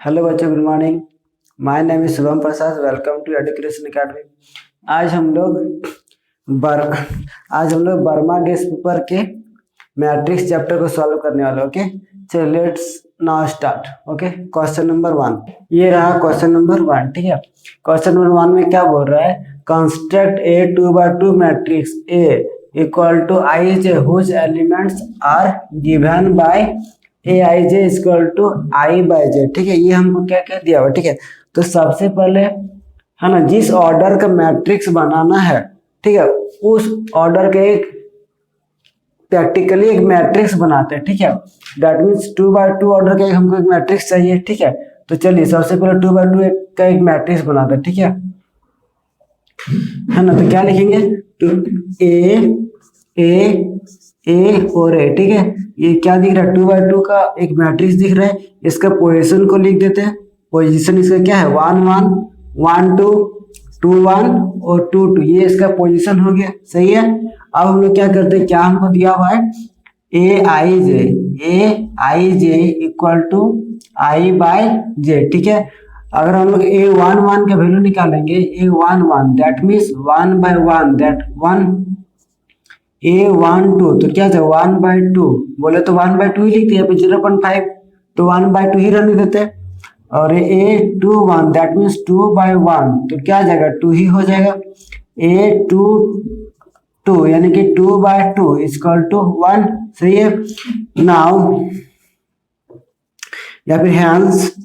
Hello बच्चों, good morning. My name is Shubham Prasad. Welcome to education academy. आज हम लोग बर आज हम लोग बर्मा गेस पेपर के मैट्रिक्स चैप्टर को सॉल्व करने वाले। ओके, चलो let's now start. Okay, question number 1 ये रहा। क्वेश्चन नंबर 1, ठीक है। क्वेश्चन नंबर 1 में क्या बोल रहा है? Construct a 2x2 matrix A equal to I J whose elements are given by A I J equal to I by J. ठीक है, ये हमको क्या क्या दिया हुआ। ठीक है, तो सबसे पहले है ना, जिस ऑर्डर का मैट्रिक्स बनाना है, ठीक है, उस ऑर्डर के एक प्रैक्टिकली एक मैट्रिक्स बनाते हैं। ठीक है, दैट मीन्स 2x2 ऑर्डर का हमको एक मैट्रिक्स चाहिए। ठीक है, तो चलिए सबसे पहले 2x2 का एक मैट्रिक्स बनाते हैं। ठीक है ना, तो क्या लिखेंगे? तो ए और ए। ठीक है, ये क्या दिख रहा है? 2x2 का एक मैट्रिक्स दिख रहा है। इसका पोजीशन को लिख देते हैं। पोजीशन इसका क्या है? 1 1 1 2 2 1 और 2 2। ये इसका पोजीशन हो गया। सही है। अब हम लोग क्या करते हैं? क्या हमको दिया हुआ है? ए I J equal to I by J. ठीक है, अगर हम लोग A11 का वैल्यू निकालेंगे, A11 that means 1/1 that 1। A12 तो क्या था? 1/2 बोले तो 1/2 ही लिखते हैं। 0.5 तो 1/2 ही रहने देते हैं। और A21 दैट मीन्स 2/1 तो क्या आ जाएगा? 2 ही हो जाएगा। A22 यानी कि 2/2 इक्वल टू 1। सही है। नाउ या फिर हैंस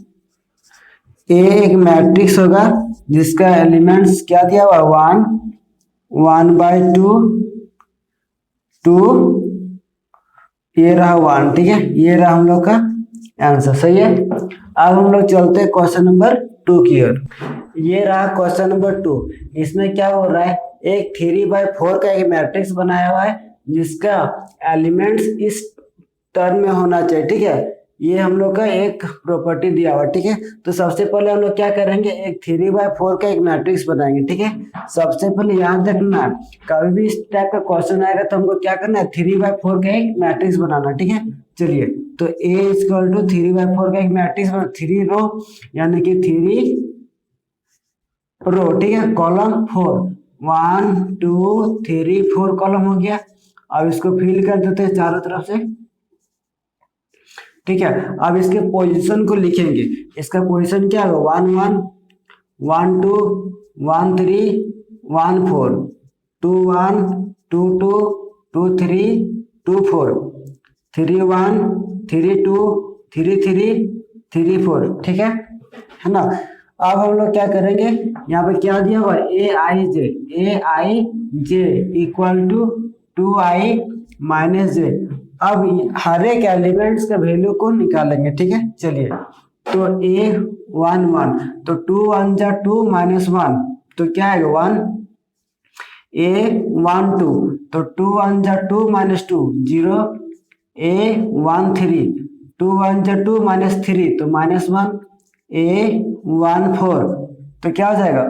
ए एक मैट्रिक्स होगा जिसका एलिमेंट्स क्या दिया हुआ? 1/2 2 ये रहा 1। ठीक है, ये रहा हम लोग का आंसर। सही है। अब हम लोग चलते हैं क्वेश्चन नंबर 2 की ओर। ये रहा क्वेश्चन नंबर 2। इसमें क्या हो रहा है? एक 3/4 का एक मैट्रिक्स बनाया हुआ है जिसका एलिमेंट्स इस टर्म में होना चाहिए। ठीक है, ये हम लोग का एक प्रॉपर्टी दिया हुआ। ठीक है, तो सबसे पहले हम लोग क्या करेंगे? एक 3/4 का एक मैट्रिक्स बनाएंगे। ठीक है, सबसे पहले याद रखना, कभी भी इस टाइप का क्वेश्चन आएगा तो हमको क्या करना है? 3/4 का एक मैट्रिक्स बनाना। ठीक है, चलिए तो A इक्वल टू 3/4 का एक मैट्रिक्स बना, 3 रो यानी कि 3 रो। ठीक है, कॉलम 4 1 2 3 4 कॉलम हो गया। अब इसको फिल कर देते हैं चारों तरफ से। ठीक है, अब इसके पोजीशन को लिखेंगे। इसका पोजीशन क्या होगा? 1 1 1 2 1 3 1 4 2 1 2 2 2 3 2 4 3 1 3 2 3 3 3 4। ठीक है ना। अब हम लोग क्या करेंगे? यहाँ पे क्या दिया हुआ? ए I J equal to 2i minus जे। अब हर एक एलिमेंट्स का वैल्यू को निकालेंगे। ठीक है, चलिए तो A11 तो 2 1 जा 2 माइनस 1 तो क्या आएगा? 1। A12 तो 2 1 जा 2 माइनस 2 0। A13 2 1 जा 2 माइनस 3 तो -1। A14 तो क्या हो जाएगा?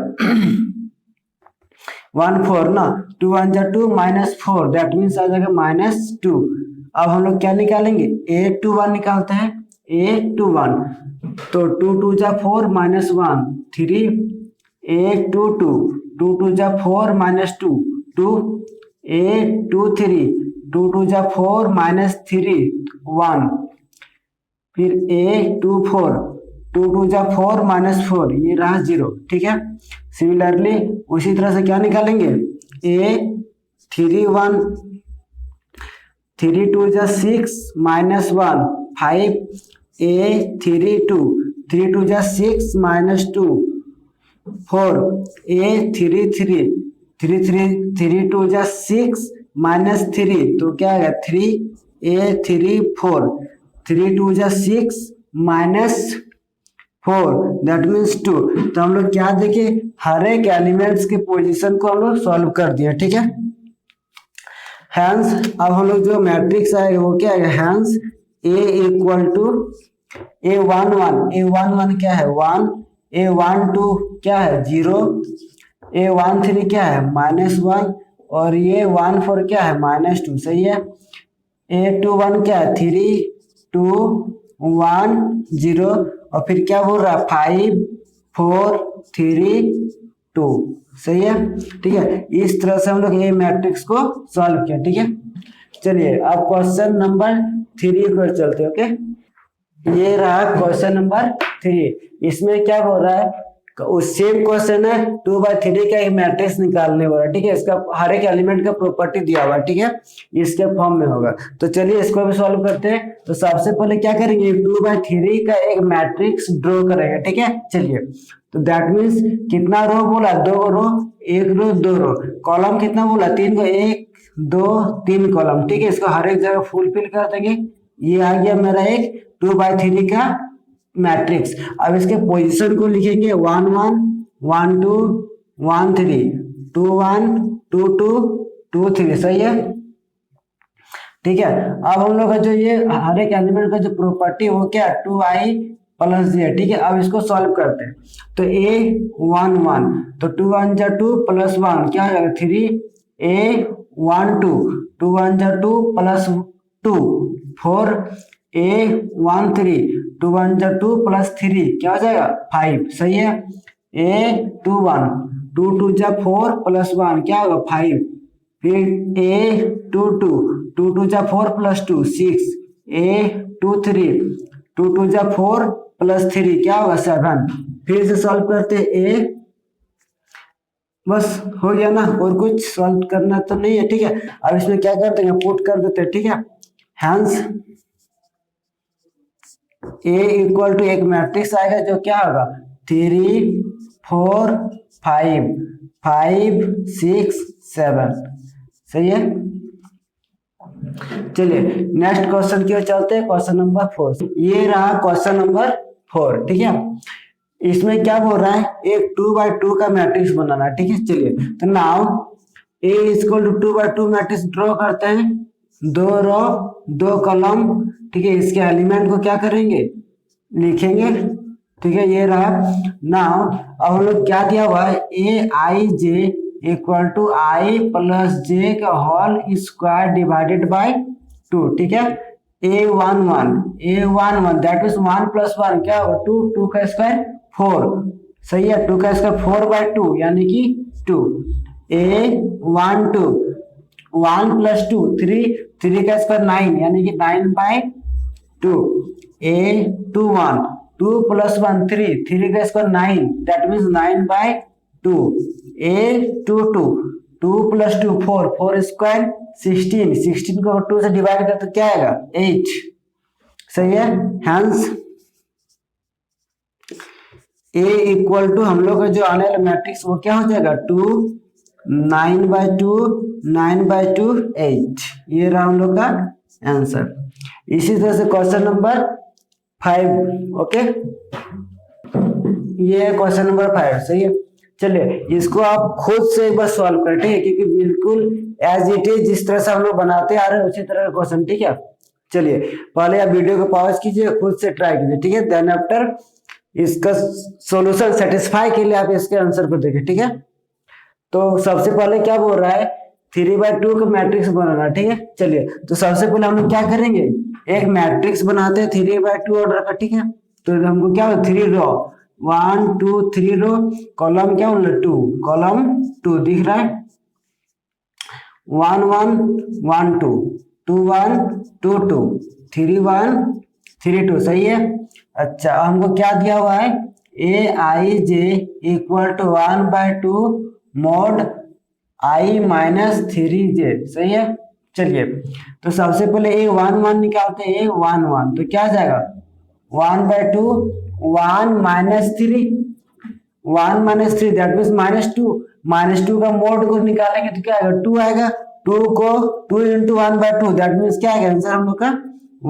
1 4 ना, 2 1 जा 2 -4 दैट मीन्स आ जाएगा -2। अब हम लोग क्या निकालेंगे? A21 निकालते हैं। A21 तो 2 2 जा 4 -1 3। A22 2 2 जा 4 -2 2। A23 2 2 जा 4 -3 1। फिर A24 2 2 जा 4 -4 ये रहा 0। ठीक है, सिमिलरली उसी तरह से क्या निकालेंगे? A31 3 2 जा 6 -1 5। A32 3 2 जा 6 -2 4। A33 3 2 जा 6 -3 तो क्या आएगा? 3। A34 3 2 जा 6 -4 दैट मीन्स 2। तो हम लोग क्या देखे? हर एक एलिमेंट्स के पोजीशन को हम लोग सॉल्व कर दिया। ठीक है, हैंस अब हम लोग जो मैट्रिक्स आएगा वो क्या आएगा? Hence A equal to A11 क्या है? 1। A12 क्या है? 0। A13 क्या है? -1 और ये 14 क्या है? -2। सही है। A21 क्या है? 3 2 1 0 और फिर क्या बोल रहा है 5 4 3 2। सही है, ठीक है। इस तरह से हम लोग ये मैट्रिक्स को सॉल्व किया, ठीक है। चलिए अब क्वेश्चन नंबर 3 पर चलते हैं। ओके, ये रहा क्वेश्चन नंबर 3। इसमें क्या बोल रहा है, उस सेम क्वेश्चन है 2/3 का एक मैट्रिक्स निकालने वाला, ठीक है। इसका हर एक एलिमेंट का प्रॉपर्टी दिया हुआ, ठीक है, इसके फॉर्म में होगा। तो चलिए इसको भी सॉल्व करते हैं। तो सबसे पहले क्या करेंगे, 2/3 का एक मैट्रिक्स ड्रॉ करेंगे, ठीक है। चलिए, तो दैट मीन्स कितना रो बोला, 2 रो, 1 रो 2 रो, कॉलम कितना बोला 3 को, 1 2 3 कॉलम, ठीक है। इसको हर एक जगह फुलफिल कर देंगे। ये आ गया मेरा एक 2/3 का मैट्रिक्स। अब इसके पोजीशन को लिखेंगे 1 1 1 2 1 3 2 1 2 2 2 3। सही है, ठीक है। अब हम लोग का जो ये हर एक एलिमेंट का जो प्रॉपर्टी वो क्या 2i प्लस j, ठीक है। अब इसको सॉल्व करते हैं। तो a 1 1, तो 2 1 जा 2 प्लस 1 क्या हो जाएगा 3, a 1 2 2 1 जा 2 प्लस 2 4, a 1 3 2 1 जा 2 प्लस 3 क्या हो जाएगा 5। सही है, a 2 1 2 2 जा 4 प्लस 1 क्या होगा 5। फिर a 2 2 2 2 जा 4 प्लस 2 6, a 2 3 2 2 जा 4 प्लस 3 क्या होगा 7। फिर से सॉल्व करते a, बस हो गया ना, और कुछ सॉल्व करना तो नहीं है, ठीक है। अब इसमें क्या करते हैं, पुट कर देते हैं, ठीक है। हैंस a इक्वल टू एक मैट्रिक्स आएगा जो क्या होगा 3 4 5 5 6 7। सही है, चलिए नेक्स्ट क्वेश्चन की ओर चलते हैं। क्वेश्चन नंबर 4, ये रहा क्वेश्चन नंबर 4, ठीक है। इसमें क्या बोल रहा है, एक 2/2 का मैट्रिक्स बनाना है, ठीक है। चलिए, तो now a equal to 2/2 matrix draw करते हैं। 2 रो 2 कॉलम, ठीक है। इसके एलिमेंट को क्या करेंगे, लिखेंगे, ठीक है। ये रहा। नाउ अब हम लोग क्या दिया हुआ है, aij equal to i plus j का होल स्क्वायर डिवाइडेड बाय 2, ठीक है। a11 दैट मीन्स 1 प्लस 1 क्या होगा 2, 2 का स्क्वायर 4। सही है, 2 का स्क्वायर 4/2 यानी कि 2। a12 1 प्लस 2 3, 3 का स्क्वायर 9 यानी कि 9/2। a21 2 प्लस 1 3, 3 का square 9 that means 9/2। a22 2 plus 2 4, 4 square 16, 16 को 2 से डिवाइड कर तो क्या आएगा 8। सही है, हैंस a इक्वल टू हम लोग का जो आने वाला मैट्रिक्स वो क्या हो जाएगा 2 9/2 9/2 8। ये रहा हम लोग का आंसर। इसी तरह से क्वेश्चन नंबर 5, ओके, ये है क्वेश्चन नंबर 5। सही है, चलिए इसको आप खुद से एक बार सॉल्व करें, ठीक है, क्योंकि बिल्कुल एज इट इज जिस तरह से हम लोग बनाते आ रहे हैं उसी तरह का क्वेश्चन, ठीक है। चलिए पहले आप वीडियो को पॉज कीजिए, खुद से ट्राई कीजिए, ठीक है। देन आफ्टर इसका सॉल्यूशन सेटिस्फाई के लिए आप इसके आंसर को देखिए, ठीक है। तो सबसे पहले क्या बोल रहा है 3/2 का मैट्रिक्स बनाना, ठीक है। चलिए, तो सबसे पहले हम लोग क्या करेंगे, एक मैट्रिक्स बनाते हैं 3/2 ऑर्डर का, ठीक है। तो हमको क्या हो 3 रो 1 2 3 रो, कॉलम क्या हो 2, कॉलम 2 दिख रहा है 1 1 1 2 2 1 2 2 3 1 3 2। सही है। अच्छा, हमको क्या दिया हुआ है aij equal to 1/2 mod i minus 3j। सही है, चलिए तो सबसे पहले a1 1 निकालते हैं, a1 1 तो क्या आ जाएगा 1/2 1 माइनस 3, 1 माइनस 3 दैट मीन्स -2 का मोड को निकालेंगे तो क्या आएगा 2 आएगा। 2 को 2 इंटू 1/2 दैट मीन्स क्या आएगा आंसर हम लोग का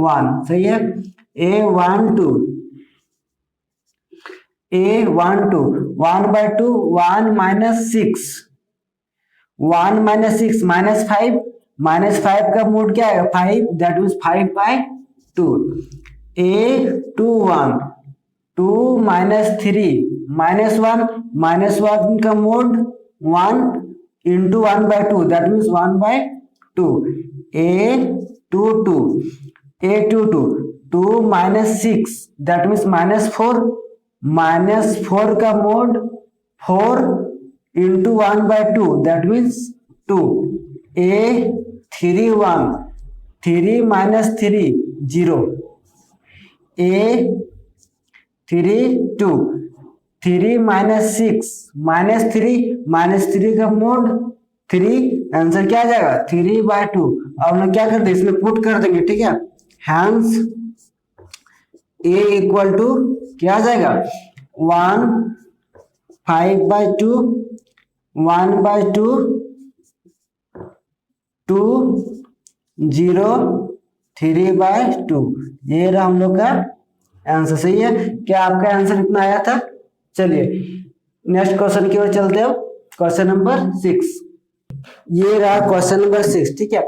1। सही है, a12 1/2 1 माइनस 6, 1 माइनस 6 -5 का मोड क्या आएगा 5 दैट मीन्स 5/2। a21 2 माइनस 3 -1 का mode 1 into 1/2 that means 1/2। a22 2 2 minus 6 that means -4, -4 का mode 4 into 1/2 that means 2, a 3 1, 3 minus 3 0, a 3 2, 3 minus 6 -3 का मोड 3, आंसर क्या आ जाएगा 3/2। अब हम लोग क्या करते हैं, इसमें पुट कर देंगे, ठीक है। हैंस a इक्वल टू क्या आ जाएगा 1 5/2, 1/2, 2 0 3/2। ये रहा हम लोग का आंसर। सही है, क्या आपका आंसर इतना आया था? चलिए नेक्स्ट क्वेश्चन की ओर चलते हैं। क्वेश्चन नंबर 6, ये रहा क्वेश्चन नंबर 6, ठीक है।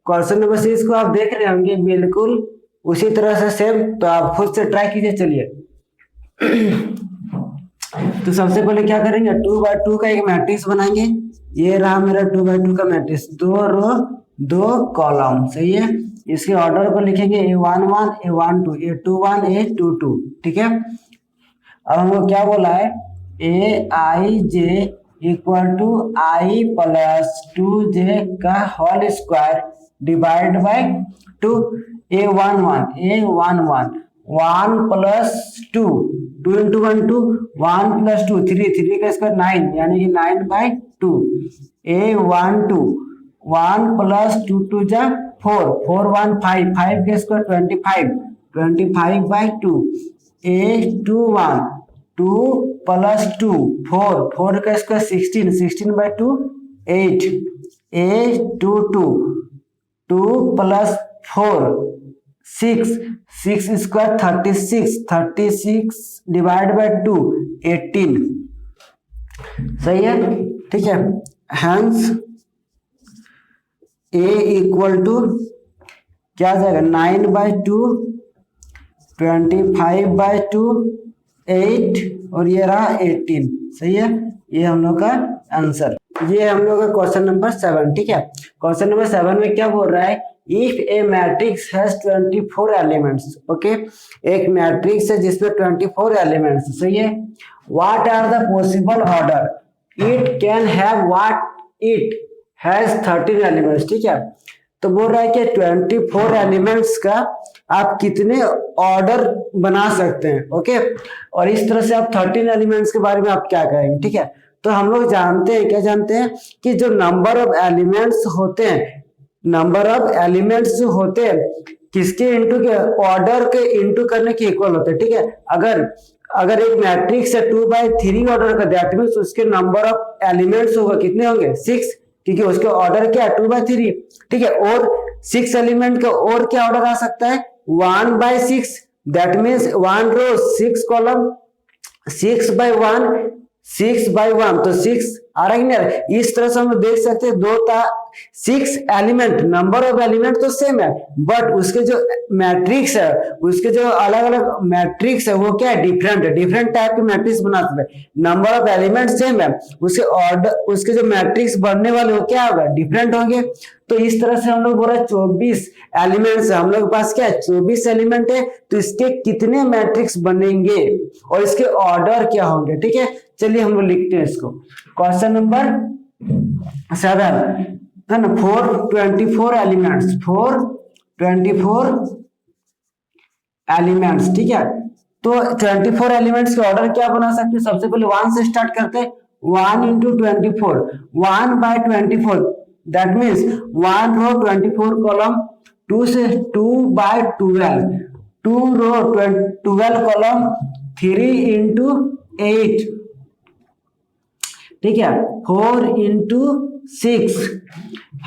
क्वेश्चन नंबर 6 को आप देख रहे होंगे बिल्कुल उसी तरह से सेम, तो आप खुद से ट्राई कीजिए। चलिए तो सबसे पहले क्या करेंगे, 2/2 का एक मैट्रिक्स बनाएंगे। ये रहा मेरा 2/2 का मैट्रिक्स, 2 रो 2 कॉलम। सही है, इसके ऑर्डर को लिखेंगे A11 A12 A21 A22, ठीक है। अब हमको क्या बोला है, Aij equal to i plus 2j का whole square divide by 2। A11 1 plus 2 2 into 1 2, 1 plus 2 3 का स्क्वायर 9 यानी कि 9/2। A12 1 प्लस 2 2 जा 4 4 1 5 5 का स्क्वायर 25/2। A21 2 प्लस 2 4 4 का square 16/2 8। A22 2 plus 4 6 6 square 36 divide by 2 18। सही है, ठीक है। हैंस a इक्वल टू क्या आ जाएगा 9/2 25/2 8 और ये रहा 18। सही है, ये हम लोग का आंसर। ये हम लोग का क्वेश्चन नंबर 7, ठीक है। क्वेश्चन नंबर 7 में क्या बोल रहा है, if a matrix has 24 elements. Okay, एक मैट्रिक्स है जिसमें 24 एलिमेंट्स। सही है, what are the possible order it can have, what it has 13 elements. ठीक है, तो बोल रहा है कि 24 एलिमेंट्स का आप कितने ऑर्डर बना सकते हैं। ओके, और इस तरह से आप 13 एलिमेंट्स के बारे में आप क्या कहेंगे। ठीक है, तो हम लोग जानते हैं, क्या जानते हैं कि जो नंबर ऑफ एलिमेंट्स होते हैं, नंबर ऑफ एलिमेंट्स जो होते हैं किसके इंटू के, ऑर्डर के इंटू करने के इक्वल होते हैं। ठीक है, अगर एक मैट्रिक्स है 2/3 ऑर्डर का, दैट मींस उसके नंबर ऑफ एलिमेंट्स होगा कितने होंगे 6, क्योंकि उसके ऑर्डर क्या 2/3। ठीक है, और 6 एलिमेंट का और क्या ऑर्डर आ सकता है 1/6, दैट मींस 1 रो 6 कॉलम, 6/1 6/1, तो 6 आ रहा है ना। इस तरह से हम देख सकते हैं 6 एलिमेंट, नंबर ऑफ एलिमेंट तो सेम है, बट उसके जो मैट्रिक्स है, उसके जो अलग अलग मैट्रिक्स है वो क्या है, डिफरेंट है, डिफरेंट टाइप के मैट्रिक्स बनाते हैं। नंबर ऑफ एलिमेंट सेम है, उसके ऑर्डर, उसके जो मैट्रिक्स बनने वाले वो क्या होगा, डिफरेंट होंगे। तो इस तरह से हम लोग बोल रहे हैं 24 एलिमेंट्स है, हम लोग के पास क्या है 24 एलिमेंट है, तो इसके कितने मैट्रिक्स बनेंगे और इसके ऑर्डर क्या होंगे। ठीक है, चलिए हम लोग लिखते हैं इसको। क्वेश्चन नंबर 7 है ना, 424 एलिमेंट्स, 424 एलिमेंट्स। ठीक है, तो 24 एलिमेंट्स के ऑर्डर क्या बना सकते हैं, सबसे पहले 1 से स्टार्ट करते हैं। 1 into 24, 1/24, that means 1 row 24 column, 2 से 2/12, 2 रो 12 कॉलम, 3 into 8। ठीक है, 4 into 6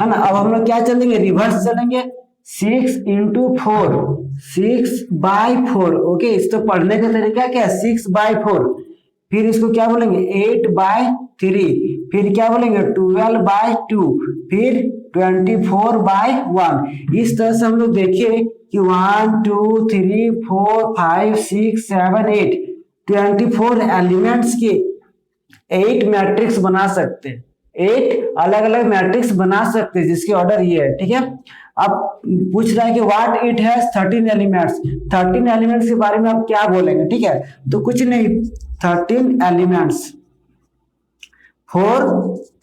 है ना। अब हम लोग क्या चलेंगे, रिवर्स चलेंगे, 6 into 4, 6/4। ओके, इस तो पढ़ने का तरीका क्या है 6/4, फिर इसको क्या बोलेंगे 8/3, फिर क्या बोलेंगे 12/2, फिर 24/1। इस तरह से हम लोग देखिए कि 1 2 3 4 5 6 7 8 24 एलिमेंट्स के 8 मैट्रिक्स बना सकते हैं। 8 अलग अलग मैट्रिक्स बना सकते हैं जिसकी ऑर्डर ये है, ठीक है। अब पूछ रहा है कि what it has 13 elements. 13 elements के बारे में आप क्या बोलेंगे, ठीक है। तो कुछ नहीं, 13 एलिमेंट्स फोर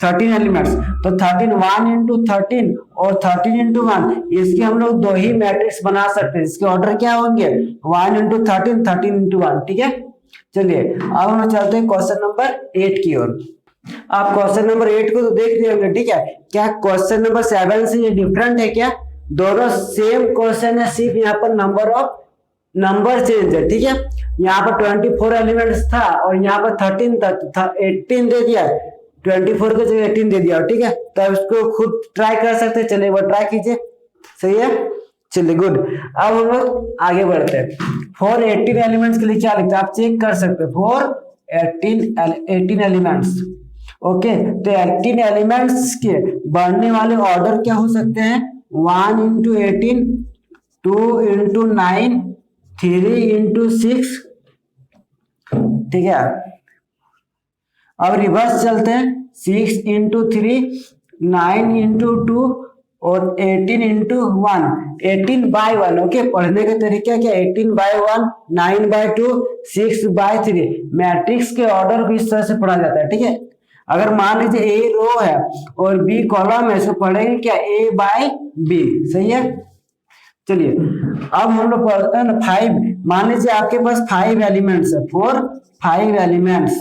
13 एलिमेंट्स, तो 13 1 इंटू 13 और 13 इंटू 1, इसके हम लोग दो ही मैट्रिक्स बना सकते हैं। इसके ऑर्डर क्या होंगे, 1 इंटू 13, 13 इंटू 1, ठीक है। चलिए अब हम चलते हैं क्वेश्चन नंबर 8 की ओर। आप क्वेश्चन नंबर 8 को तो देख रहे होंगे, ठीक है। क्या क्वेश्चन नंबर 7 से ये डिफरेंट है क्या? दोनों सेम क्वेश्चन है, सिर्फ यहाँ पर नंबर चेंज है, ठीक है। यहाँ पर 24 एलिमेंट्स था और यहाँ पर 13 था, 18 दे दिया, 24 की जगह 18 दे दिया, ठीक है। तो अब इसको खुद ट्राई कर सकते हैं, चलिए वो ट्राई कीजिए, सही है। चलिए गुड। अब हम लोग आगे बढ़ते हैं। फॉर 18 एलिमेंट्स के लिए क्या लिखते हैं आप चेक कर सकते हैं। For 18 elements, okay. तो 18 एलिमेंट्स के बढ़ने वाले ऑर्डर क्या हो सकते हैं, 1 इंटू 18, 2 इंटू 9, 3 इंटू 6, ठीक है। अब रिवर्स चलते हैं, 6 इंटू 3, 9 इंटू 2 और 18 इंटू 1, 18 बाई 1, ओके। पढ़ने का तरीका क्या, 18 बाई 1, 9 बाई 2, 6 बाई 3। मैट्रिक्स के ऑर्डर को इस तरह से पढ़ा जाता है, ठीक है। अगर मान लीजिए ए रो है और बी कॉलम है, तो पढ़ेंगे क्या, ए बाई बी, सही है। चलिए अब हम लोग पढ़ते हैं ना 5। मान लीजिए आपके पास 5 एलिमेंट्स है, 5 एलिमेंट्स,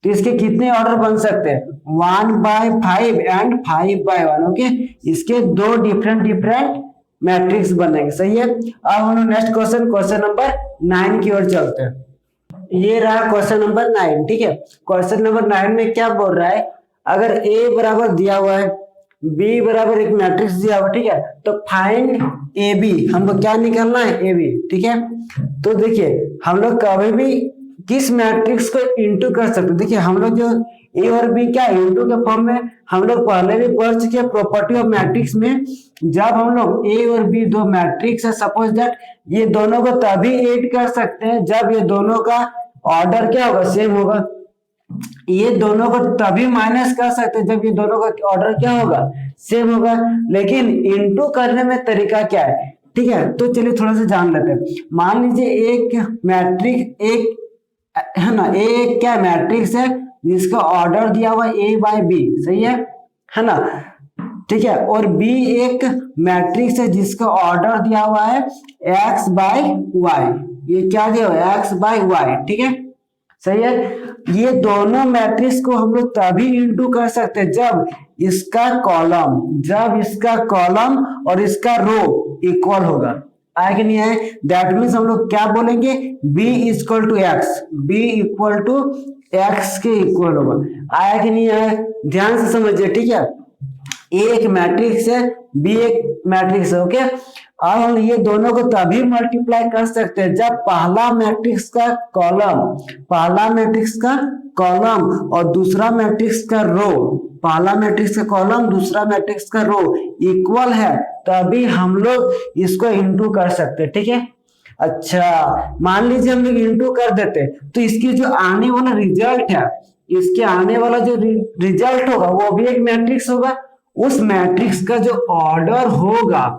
तो इसके कितने ऑर्डर बन सकते हैं, 1 बाई 5 एंड 5 बाई 1, ओके। इसके दो डिफरेंट मैट्रिक्स बनेंगे, सही है। अब हम लोग नेक्स्ट क्वेश्चन नंबर 9 की ओर चलते हैं। ये रहा क्वेश्चन नंबर 9, ठीक है। क्वेश्चन नंबर 9 में क्या बोल रहा है, अगर ए बराबर दिया हुआ है, बी बराबर एक मैट्रिक्स दिया हुआ, ठीक है। तो फाइंड ए बी, हमको क्या निकालना है, ए बी, ठीक है। तो देखिए हम लोग कभी भी किस मैट्रिक्स को इंटू कर सकते, देखिए हम लोग जो ए और बी क्या इंटू के फॉर्म में हम लोग पहले भी पढ़ चुके हैं प्रॉपर्टी ऑफ मैट्रिक्स में। जब हम लोग ए और बी दो मैट्रिक्स है, सपोज दैट ये दोनों को तभी ऐड कर सकते हैं जब ये दोनों का ऑर्डर क्या होगा, सेम होगा। ये दोनों को तभी माइनस कर सकते हैं जब ये दोनों का ऑर्डर क्या होगा, सेम होगा। लेकिन इंटू करने में तरीका क्या है, ठीक है। तो चलिए थोड़ा सा जान लेते हैं। मान लीजिए एक मैट्रिक्स, एक है ना, एक क्या मैट्रिक्स है जिसका ऑर्डर दिया हुआ ए बाय बी, सही है ना, ठीक है। और बी एक मैट्रिक्स है जिसका ऑर्डर दिया हुआ है एक्स बाय वाई, ये क्या दिया हुआ है, एक्स बाय वाई, ठीक है, सही है। ये दोनों मैट्रिक्स को हम लोग तभी इंटू कर सकते हैं जब इसका कॉलम और इसका रो इक्वल होगा, आया कि नहीं आया। दैट मीन्स हम लोग क्या बोलेंगे, b equal to x, b equal to x के इक्वल होगा, आया कि नहीं आया। ध्यान से समझिए, ठीक है। ए एक मैट्रिक्स है, बी एक मैट्रिक्स है, ओके। अब हम ये दोनों को तभी मल्टीप्लाई कर सकते हैं जब पहला मैट्रिक्स का कॉलम और दूसरा मैट्रिक्स का रो, पहला मैट्रिक्स का कॉलम दूसरा मैट्रिक्स का रो इक्वल है, तभी हम लोग इसको इंटू कर सकते हैं, ठीक है। अच्छा मान लीजिए हम लोग इंटू कर देते तो इसकी जो आने वाला रिजल्ट है, इसके आने वाला जो रिजल्ट होगा वो भी एक मैट्रिक्स होगा। उस मैट्रिक्स का जो ऑर्डर होगा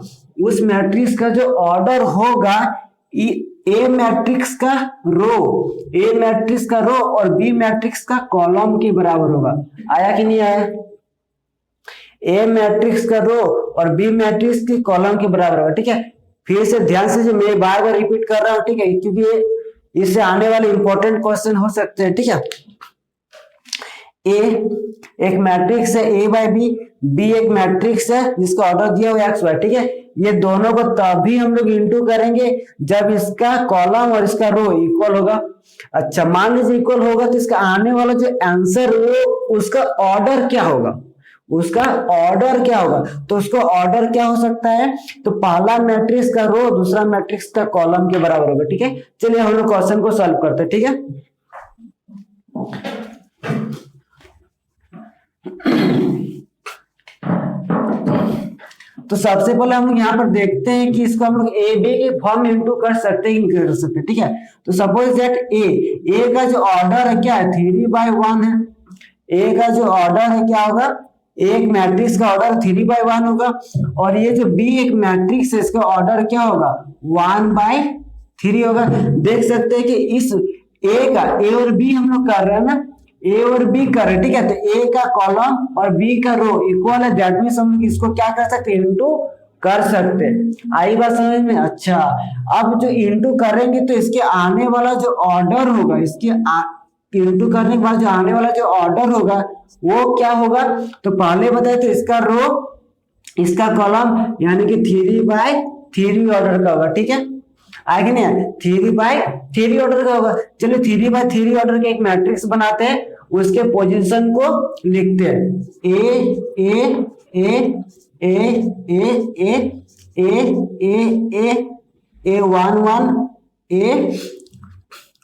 ए मैट्रिक्स का रो और बी मैट्रिक्स का कॉलम के बराबर होगा, आया कि नहीं आया। ए मैट्रिक्स का रो और बी मैट्रिक्स के कॉलम के बराबर होगा, ठीक है। फिर से ध्यान से मैं बार बार रिपीट कर रहा हूं, ठीक है, क्योंकि इससे आने वाले इंपॉर्टेंट क्वेश्चन हो सकते हैं, ठीक है। ए एक मैट्रिक्स है ए बाय बी, बी एक मैट्रिक्स है जिसका ऑर्डर दिया हुआ एक्स वाई, ठीक है। ये दोनों को तभी हम लोग इंटू करेंगे जब इसका कॉलम और इसका रो इक्वल होगा। अच्छा मान लीजिए इक्वल होगा तो इसका आने वाला जो आंसर हो उसका ऑर्डर क्या होगा, तो उसका ऑर्डर क्या हो सकता है, तो पहला मैट्रिक्स का रो दूसरा मैट्रिक्स का कॉलम के बराबर होगा, ठीक है। चलिए हम लोग क्वेश्चन को सॉल्व करते हैं, ठीक है। तो सबसे पहले हम लोग यहाँ पर देखते हैं कि इसको हम लोग ए बी के फॉर्म में इंटू कर सकते हैं कि कर सकते हैं, ठीक है। तो सपोज दैट ए का जो ऑर्डर है क्या है, 3/1 है। ए का जो ऑर्डर है क्या होगा, एक मैट्रिक्स का ऑर्डर 3/1 होगा, और ये जो बी एक मैट्रिक्स है इसका ऑर्डर क्या होगा 1/3 होगा। देख सकते हैं कि इस ए का, ए और बी हम लोग कर रहे हैं ना, ए और बी कर रहे हैं, ठीक है, तो ए का कॉलम और बी का रो इक्वल है, दैट मींस हम लोग इसको क्या कर सकते हैं, इनटू कर सकते हैं। आई बात समझ में? अच्छा, अब जो इनटू करेंगे तो इसके आने वाला जो ऑर्डर होगा, इसके इनटू करने के बाद जो आने वाला जो ऑर्डर होगा वो क्या होगा, तो पहले बताए तो इसका रो इसका कॉलम यानी कि 3/3 ऑर्डर का होगा, ठीक है, आगे नहीं 3/3 ऑर्डर का होगा। चलिए 3/3 ऑर्डर के एक मैट्रिक्स बनाते हैं, उसके पोजीशन को लिखते हैं, ए 1 1 A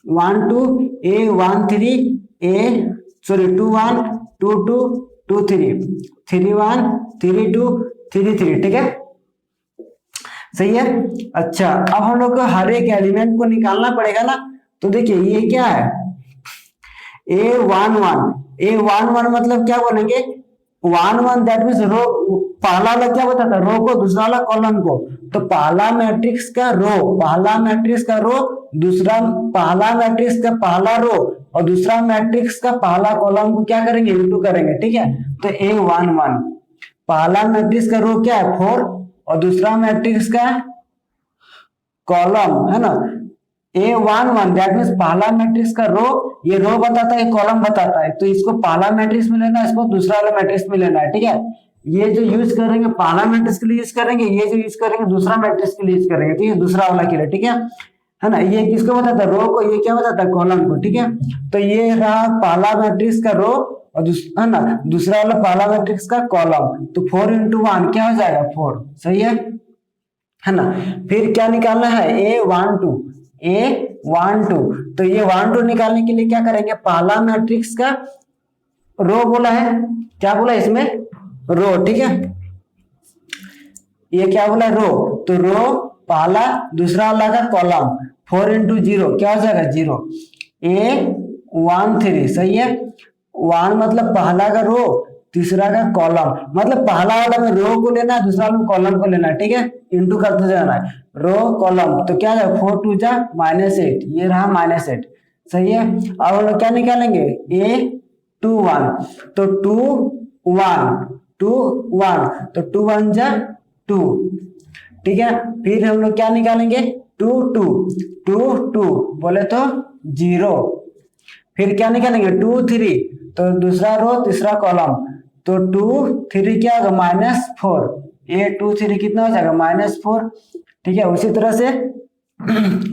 1 2 A 1 3 2 1 2 2 2 3 3 1 3 2 3 3, ठीक है, सही है। अच्छा, अब हम लोग को हर एक एलिमेंट को निकालना पड़ेगा ना, तो देखिए ये क्या है, A 1 1 मतलब क्या बोलेंगे 1 1, दैट मीन्स रो, पहला वाला क्या बताता है, रो को, दूसरा वाला कॉलम को, तो पहला मैट्रिक्स का रो, दूसरा पहला मैट्रिक्स का पहला रो और दूसरा मैट्रिक्स का पहला कॉलम को क्या करेंगे, इनटू करेंगे, ठीक है। तो A 1 1 पहला मैट्रिक्स का रो क्या है 4 और दूसरा मैट्रिक्स का कॉलम है ना A 1 1, दैट मीन्स पहला मैट्रिक्स का रो, ये रो बताता है, कॉलम बताता है, तो इसको पहला मैट्रिक्स में लेना है, इसको दूसरा वाला मैट्रिक्स में लेना है, ठीक है। ये जो यूज करेंगे पहला मैट्रिक्स के लिए यूज करेंगे, ये जो यूज करेंगे दूसरा मैट्रिक्स के लिए यूज करेंगे, ठीक है, दूसरा वाला के लिए, ठीक है ना। ये किसको बताता है, रो को, ये क्या बताता है, कॉलम को, ठीक है। तो ये रहा पहला मैट्रिक्स का रो और है ना दूसरा वाला पहला मैट्रिक्स का कॉलम, तो 4 × 1 क्या हो जाएगा 4, सही है ना। फिर क्या निकालना है A 1 2, तो ये 1 2 निकालने के लिए क्या करेंगे, पहला मैट्रिक्स का रो बोला है, क्या बोला इसमें, रो, ठीक है, ये क्या बोला रो, तो रो पहला, दूसरा वाला का कॉलम, 4 × 0 क्या हो जाएगा 0, A 1 3, सही है। 1 मतलब पहला का रो, तीसरा का कॉलम, मतलब पहला वाला में रो को लेना है, दूसरा वाला में कॉलम को लेना है, ठीक है, इंटू करते जाना है, रो कॉलम, तो क्या है 4 2 जा -8, ये रहा -8, सही है। अब हम लोग क्या निकालेंगे A 2 1, तो 2 1 2 1, तो 2 1 जा 2, ठीक है। फिर हम लोग क्या निकालेंगे 2 2 2 2 बोले तो 0, फिर क्या निकालेंगे 2 3, तो दूसरा रो तीसरा कॉलम, तो 2 3 क्या होगा -4, A 2 3 कितना हो जाएगा -4, ठीक है। उसी तरह से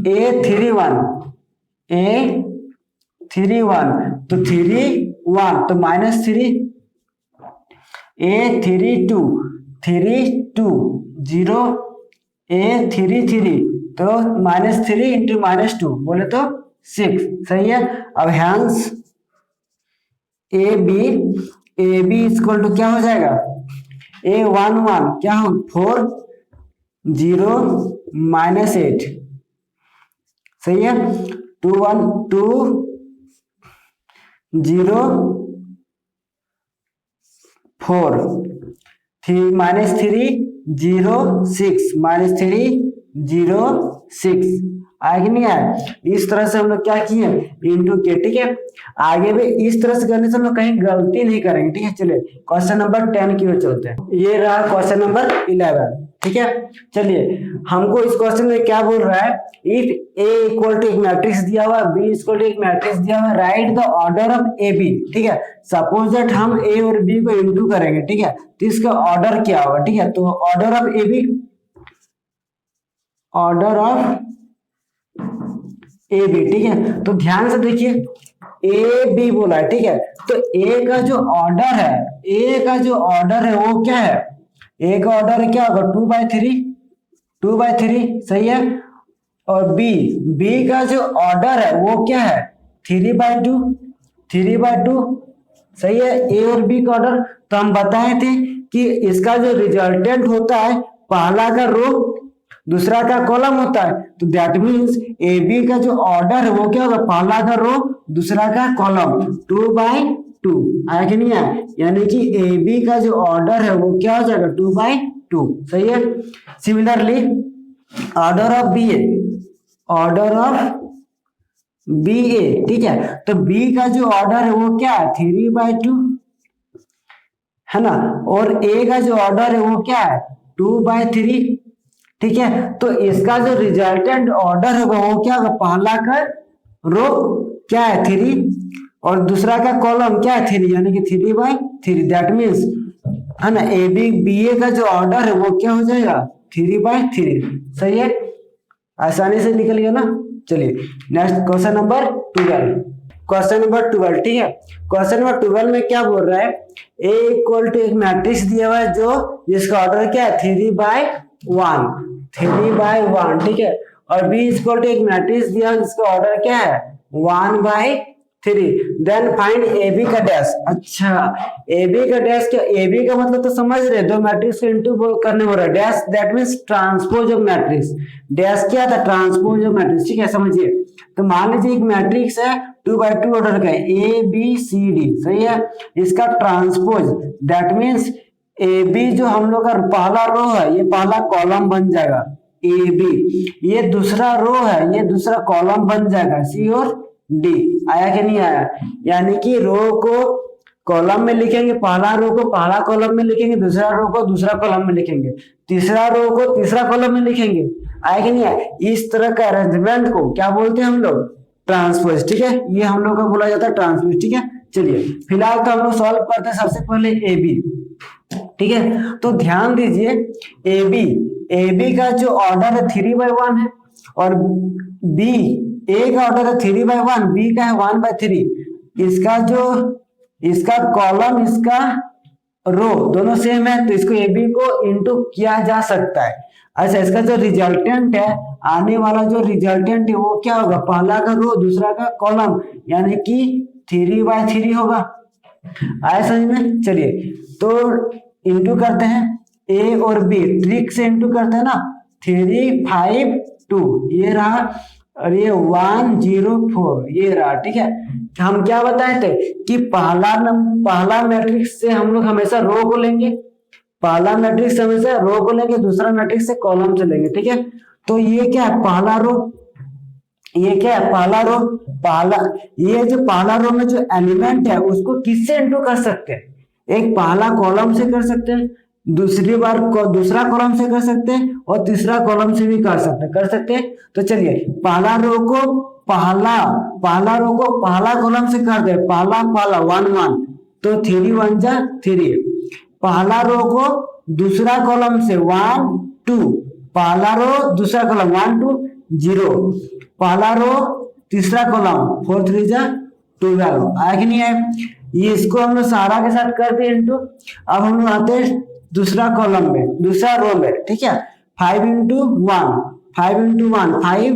A 3 1 तो 3 1 तो -3, A 3 2 0, A 3 3 तो -3 × -2 बोले तो 6, सही है। अब hence A B equal to क्या हो जाएगा A 1 1 क्या हो 4 0 -8, सही है। 2 1 2 0 4 3 -3 0 6 -3 0 6, आगे नहीं आया। इस तरह से हम लोग क्या किए इंटू के, ठीक है। आगे भी इस तरह से करने से हम लोग कहीं गलती नहीं करेंगे, ठीक है। चलिए क्वेश्चन नंबर 10 की ओर चलते हैं, ये रहा क्वेश्चन नंबर 11, ठीक है। चलिए हमको इस क्वेश्चन में क्या बोल रहा है, इफ A इक्वल टू एक मैट्रिक्स दिया हुआ, B इक्वल टू एक मैट्रिक्स दिया हुआ, write the order of A B, ठीक है। सपोज दैट हम A और B को इंटू करेंगे, ठीक है, तो इसका ऑर्डर क्या होगा, ठीक है। तो order of A B, order of A B, ठीक है। तो ध्यान से देखिए ए बी बोला है, ठीक है। तो ए का जो ऑर्डर है, वो क्या है, ए का ऑर्डर क्या होगा 2/3, सही है। और बी का जो ऑर्डर है वो क्या है 3/2, सही है। ए और बी का ऑर्डर, तो हम बताए थे कि इसका जो रिजल्टेंट होता है पहला का रो दूसरा का कॉलम होता है, तो दैट मीन्स ए बी का जो ऑर्डर है वो क्या होगा, पहला का रो दूसरा का कॉलम, 2 आया कि नहीं आया, यानी कि ए बी का जो ऑर्डर है वो क्या हो जाएगा 2/2, सही है। Similarly order of B A, order of B A, ठीक है, तो बी का जो ऑर्डर है वो क्या है 3/2 है ना, और ए का जो ऑर्डर है वो क्या है 2/3, ठीक है। तो इसका जो रिजल्टेंट ऑर्डर होगा वो क्या होगा, पहला का रो क्या है 3 और दूसरा का कॉलम क्या है 3, यानी कि 3/3, दैट मीन्स है ना ए बी बी ए का जो ऑर्डर है वो क्या हो जाएगा 3/3, सही है, आसानी से निकल गया ना। चलिए next question number 12, question number 12, ठीक है। क्वेश्चन नंबर 12 में क्या बोल रहा है, ए इक्वल टू एक मैट्रिक्स दिया हुआ है जो जिसका ऑर्डर क्या है 3/1, 3/1, ठीक है, और बी इक्वल टू एक मैट्रिक्स दिया है जिसका ऑर्डर क्या है 1/3, देन फाइंड ए बी का डैश। अच्छा ए बी का डैश, क्या ए बी का मतलब तो समझ रहे, दो मैट्रिक्स को इनटू करने हो रहा है, dash that means transpose of matrix, dash क्या था ट्रांसपोज ऑफ मैट्रिक्स, ठीक है, समझिए। तो मान लीजिए एक मैट्रिक्स है 2/2 ऑर्डर का ए बी सी डी, सही है, इसका transpose that means A B जो हम लोग का पहला रो है ये पहला कॉलम बन जाएगा ए बी, ये दूसरा रो है ये दूसरा कॉलम बन जाएगा सी और डी, आया कि नहीं आया, यानी कि रो को कॉलम में लिखेंगे, पहला रो को पहला कॉलम में लिखेंगे, दूसरा रो को दूसरा कॉलम में लिखेंगे, तीसरा रो को तीसरा कॉलम में लिखेंगे, आया कि नहीं आया। इस तरह का अरेंजमेंट को क्या बोलते हैं हम लोग ट्रांसपोज, ठीक है, ये हम लोग का बोला जाता है ट्रांसपोज, ठीक है। चलिए फिलहाल तो हम लोग सॉल्व करते हैं सबसे पहले ए बी, ठीक है, तो ध्यान दीजिए ए बी का जो ऑर्डर है 3/1 है और बी ए का ऑर्डर है 3/1, बी का है 1/3, इसका जो इसका कॉलम इसका रो दोनों सेम है तो इसको ए बी को इनटू किया जा सकता है। अच्छा इसका जो रिजल्टेंट है आने वाला जो रिजल्टेंट है वो क्या होगा, पहला का रो दूसरा का कॉलम, यानी कि 3/3 होगा, आया समझ में। चलिए तो इंटू करते हैं ए और बी, ट्रिक से इंटू करते हैं ना, 3 5 2 ये रहा और ये 1 0 4 ये रहा, ठीक है। हम क्या बताए थे कि पहला मैट्रिक्स से हम लोग हमेशा रो को लेंगे, पहला मैट्रिक्स हमेशा रो को लेंगे, दूसरा मैट्रिक्स से कॉलम से लेंगे, ठीक है। तो ये क्या है पहला रो, ये क्या है पहला रो, पहला ये जो पहला रो में जो एलिमेंट है उसको किससे इंटू कर सकते हैं, एक पहला कॉलम से कर सकते हैं, दूसरी बार दूसरा कॉलम से कर सकते हैं और तीसरा कॉलम से भी कर सकते हैं। तो चलिए पहला रो को पहला कॉलम से कर दे, पहला 1 1 तो 3 1 जा 3, पहला रो को दूसरा कॉलम से 1 2, पहला रो दूसरा कॉलम 1 2 0, पहला रो तीसरा कॉलम 4 3 जा 12, आया कि नहीं आया। ये इसको हम लोग सारा के साथ करते हैं इनटू, अब हम लोग आते हैं दूसरा कॉलम में दूसरा रो में, ठीक है, 5 × 1 5 × 1 5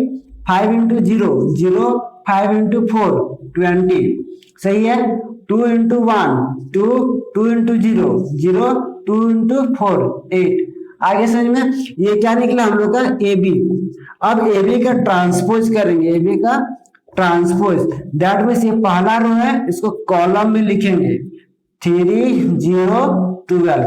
5 × 0 0 5 × 4 20, सही है, 2 × 1 2 2 × 0 0 2 × 4 8, आगे समझ में। ये क्या निकला हम लोग का ए बी, अब ए बी का ट्रांसपोज करेंगे, ए बी का ट्रांसपोज दैट मींस ये पहला रो है इसको कॉलम में लिखेंगे 3 0 12,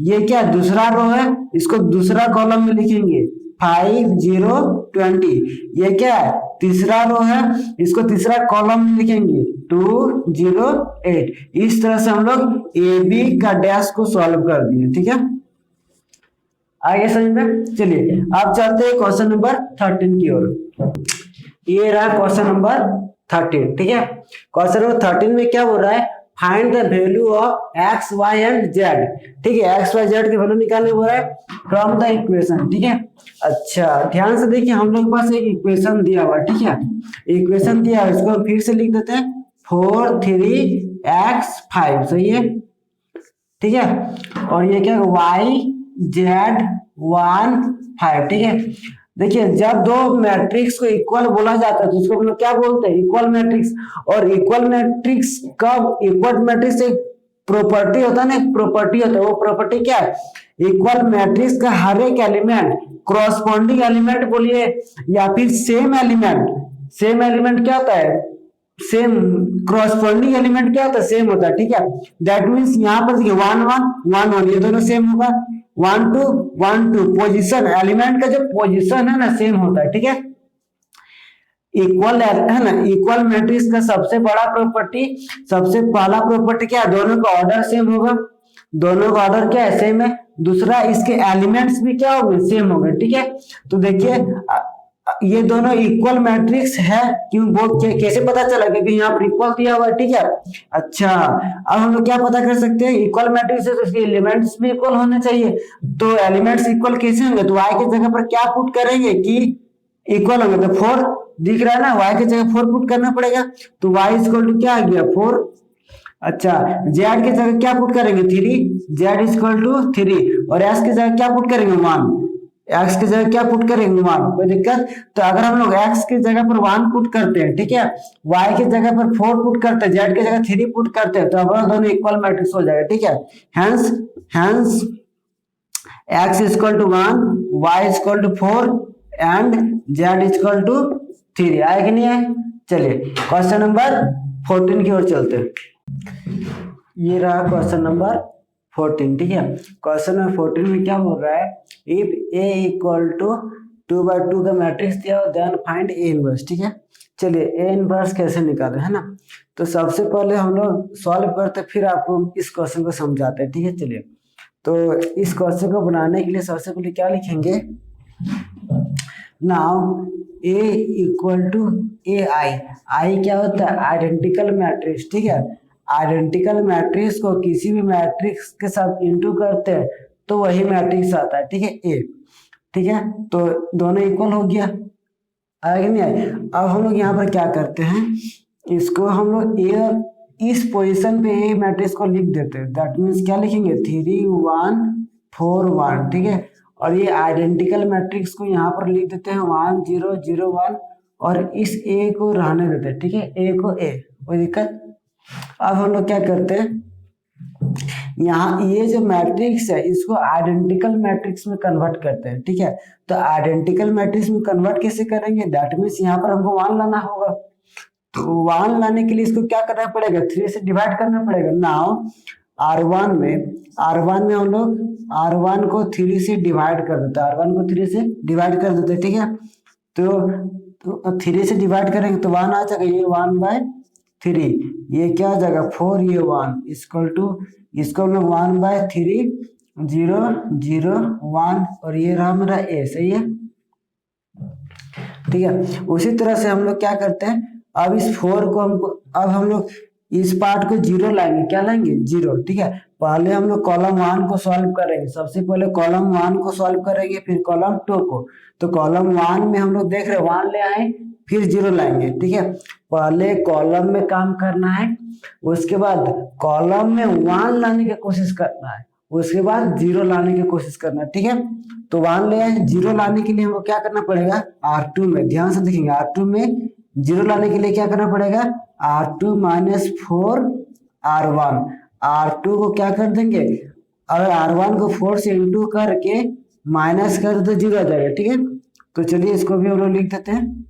ये क्या दूसरा रो है इसको दूसरा कॉलम में लिखेंगे 5 0 20, ये क्या है तीसरा रो है इसको तीसरा कॉलम में लिखेंगे 2 0 8। इस तरह से हम लोग ए बी का डैश को सॉल्व कर दिए, ठीक है, आगे समझ में। चलिए अब चलते हैं क्वेश्चन नंबर 13 की ओर, ये रहा क्वेश्चन नंबर 13, ठीक है। क्वेश्चन नंबर 13 में क्या बोल रहा है, find the value of x y and z, ठीक है, एक्स वाई जेड की वैल्यू निकालने बोल रहा है फ्रॉम द इक्वेशन, ठीक है। अच्छा ध्यान से देखिए हम लोग के पास एक इक्वेशन दिया हुआ, ठीक है, इक्वेशन दिया हुआ इसको फिर से लिख देते हैं 4 3 x 5, सही है, ठीक है, और ये क्या y z 1 5, ठीक है। देखिए जब दो मैट्रिक्स को इक्वल बोला जाता है तो उसको हम लोग क्या बोलते हैं इक्वल मैट्रिक्स, और इक्वल मैट्रिक्स कब, इक्वल मैट्रिक्स एक प्रॉपर्टी होता है ना, एक प्रॉपर्टी होता है, वो प्रॉपर्टी क्या है, इक्वल मैट्रिक्स का हर एक एलिमेंट कॉरस्पॉन्डिंग एलिमेंट बोलिए या फिर सेम एलिमेंट क्या होता है, सेम क्रॉसपोंडिंग एलिमेंट क्या होता है, सेम होता है, ठीक है। दैट मीन्स यहाँ पर देखिए 1 1 1 1 ये दोनों सेम होगा, 1 2 1 2 पोजीशन, एलिमेंट का जो पोजीशन है ना सेम होता है, ठीक है। इक्वल है ना, इक्वल मैट्रिक्स का सबसे बड़ा प्रॉपर्टी, सबसे पहला प्रॉपर्टी क्या है, दोनों का ऑर्डर सेम होगा, दोनों का ऑर्डर क्या है, सेम है। दूसरा इसके एलिमेंट्स भी क्या होंगे, सेम होंगे, ठीक है। तो देखिए ये दोनों इक्वल मैट्रिक्स है, क्यों वो कैसे पता चला, क्योंकि यहाँ पर इक्वल दिया हुआ है, ठीक है। अच्छा, अब हम लोग क्या पता कर सकते हैं, इक्वल मैट्रिक्स है तो इसके एलिमेंट्स भी इक्वल होने चाहिए। तो एलिमेंट्स इक्वल कैसे होंगे, तो y की जगह पर क्या पुट करेंगे कि इक्वल होंगे, तो 4 दिख रहा है ना, y की जगह 4 पुट करना पड़ेगा, तो y इक्वल टू क्या आ गया 4। अच्छा, z की जगह क्या पुट करेंगे 3, z इक्वल टू 3, और s की जगह क्या पुट करेंगे 1, x की जगह क्या पुट करेंगे 1, कोई दिक्कत। तो अगर हम लोग x की जगह पर 1 पुट करते हैं, ठीक है, y की जगह पर 4 पुट करते हैं, z की जगह 3 पुट करते हैं, तो अब दोनों इक्वल मैट्रिक्स हो जाएगा, ठीक है। Hence x equal to 1, y equal to 4 and z equal to 3, आए कि नहीं आए। चलिए क्वेश्चन नंबर 14 की ओर चलते हैं। ये रहा क्वेश्चन नंबर 14, ठीक है। क्वेश्चन नंबर 14 में क्या बोल रहा है, इफ a इक्वल टू 2/2 का मैट्रिक्स दिया हो देन फाइंड a इनवर्स, ठीक है। चलिए a इनवर्स कैसे निकालें, है ना। तो सबसे पहले हम लोग सॉल्व करते फिर आपको इस क्वेश्चन को समझाते हैं, ठीक है। चलिए, तो इस क्वेश्चन को बनाने के लिए सबसे पहले क्या लिखेंगे, नाउ a इक्वल टू आई क्या होता है, आइडेंटिकल मैट्रिक्स, ठीक है। आइडेंटिकल मैट्रिक्स को किसी भी मैट्रिक्स के साथ इंटू करते हैं तो वही मैट्रिक्स आता है, ठीक है, ए, ठीक है। तो दोनों इक्वल हो गया, आएगा नहीं आए। अब हम लोग यहाँ पर क्या करते हैं, इसको हम लोग ए इस पोजीशन पे ए मैट्रिक्स को लिख देते हैं, दैट मीन्स क्या लिखेंगे 3 1 4 1, ठीक है। और ये आइडेंटिकल मैट्रिक्स को यहाँ पर लिख देते हैं 1 0 0 1, और इस ए को रहने देते हैं, ठीक है, ए को ए, कोई दिक्कत। अब हम लोग क्या करते हैं, यहाँ ये जो मैट्रिक्स है इसको आइडेंटिकल मैट्रिक्स में कन्वर्ट करते हैं, ठीक है। तो आइडेंटिकल मैट्रिक्स में कन्वर्ट कैसे करेंगे, दैट मीन्स यहाँ पर हमको 1 लाना होगा, तो 1 लाने के लिए इसको क्या करना पड़ेगा, 3 से डिवाइड करना पड़ेगा। नाउ R1 में हम लोग R1 को 3 से डिवाइड कर देते हैं, R1 को 3 से डिवाइड कर देते हैं, ठीक है। तो 3 से डिवाइड करेंगे तो 1 आ जाएगा, ये 1/3, ये क्या आ जाएगा 4, ये 1 इक्वल टू, इसको हम लोग 1/3 0 0 1, और ये रहा मेरा ए, सही है, ठीक है। उसी तरह से हम लोग क्या करते हैं, अब इस 4 को अब हम लोग इस पार्ट को 0 लाएंगे, क्या लाएंगे 0, ठीक है। पहले हम लोग कॉलम 1 को सॉल्व करेंगे, सबसे पहले कॉलम 1 को सॉल्व करेंगे, फिर कॉलम 2 को। तो कॉलम 1 में हम लोग देख रहे हैं 1 ले आए, फिर 0 लाएंगे, ठीक है। पहले कॉलम में काम करना है, उसके बाद कॉलम में 1 लाने की कोशिश करना है, उसके बाद 0 लाने की कोशिश करना है, ठीक है। तो 1 ले आए, 0 लाने के लिए हमको क्या करना पड़ेगा, R2 में ध्यान से देखेंगे, R2 में 0 लाने के लिए क्या करना पड़ेगा, R2 - 4 R1, R2 को क्या कर देंगे, अगर R1 को 4 से इंटू करके माइनस कर दो 0 आ जाएगा, ठीक है। तो चलिए इसको भी हम लोग लिख देते हैं।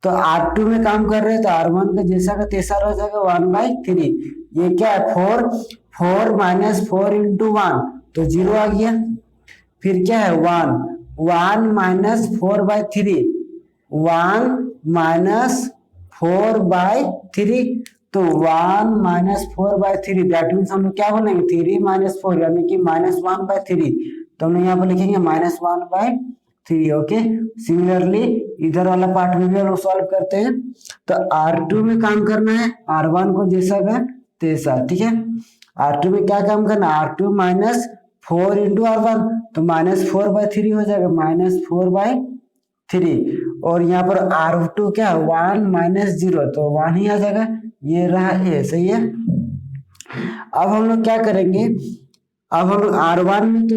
तो R2 में काम कर रहे हैं तो R1 का जैसा का तैसा रह जाएगा 1/3, ये क्या है 4 - 4 इंटू 1, तो 0 आ गया। फिर क्या है 1 - 4/3, 1 - 4/3, तो 1 - 4/3, दैट मीन्स हम लोग क्या बोलेंगे 3 - 4 यानी कि -1/3, तो हम लोग यहाँ पर लिखेंगे -1/3, ओके। सिमिलरली इधर वाला पार्ट में भी हम लोग सॉल्व करते हैं। तो R2 में काम करना है, R1 को जैसा का तैसा, ठीक है। R2 में क्या काम करना है, R2 - 4 इंटू R1, तो -4/3 हो जाएगा, -4/3, और यहाँ पर R2 क्या 1 - 0, तो 1 ही आ जाएगा, ये रहा ए, सही है। अब हम लोग क्या करेंगे, अब हम R1 में तो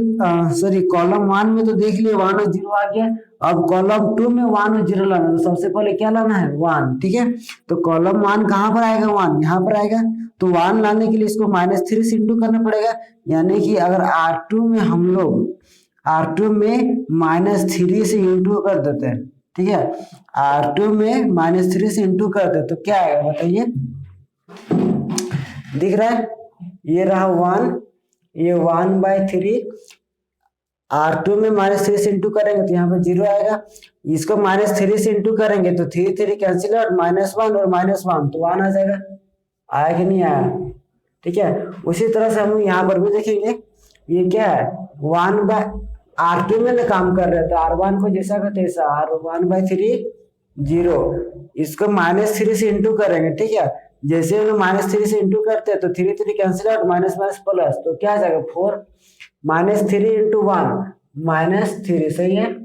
सॉरी कॉलम 1 में तो देख लिए 1 और 0 आ गया, अब कॉलम 2 में 1 और 0 लाना, तो सबसे पहले क्या लाना है 1, ठीक है। तो कॉलम 1 कहाँ पर आएगा, 1 यहाँ पर आएगा, तो 1 लाने के लिए इसको -3 से इंटू करना पड़ेगा, यानी कि अगर R2 में हम लोग R2 में -3 से इंटू कर देते हैं, ठीक है। R2 में -3 से इंटू करते तो क्या आएगा बताइए, दिख रहा है, ये रहा 1, ये 1/3, R2 में -3 से इंटू करेंगे तो यहाँ पे 0 आएगा, इसको -3 से इंटू करेंगे तो 3 3 कैंसिल आउट, -1 और -1 तो 1 आ जाएगा, आया कि नहीं आया, ठीक है। उसी तरह से हम यहाँ पर भी देखेंगे, ये क्या है 1/R2 में ना काम कर रहे हैं तो R1 को जैसा का तैसा, R1/3 0, इसको -3 से इंटू करेंगे, ठीक है। जैसे हम -3 से इंटू करते हैं तो 3 3 cancel out, minus minus plus, तो क्या आ जाएगा 4, -3 इंटू 1 -3, सही है,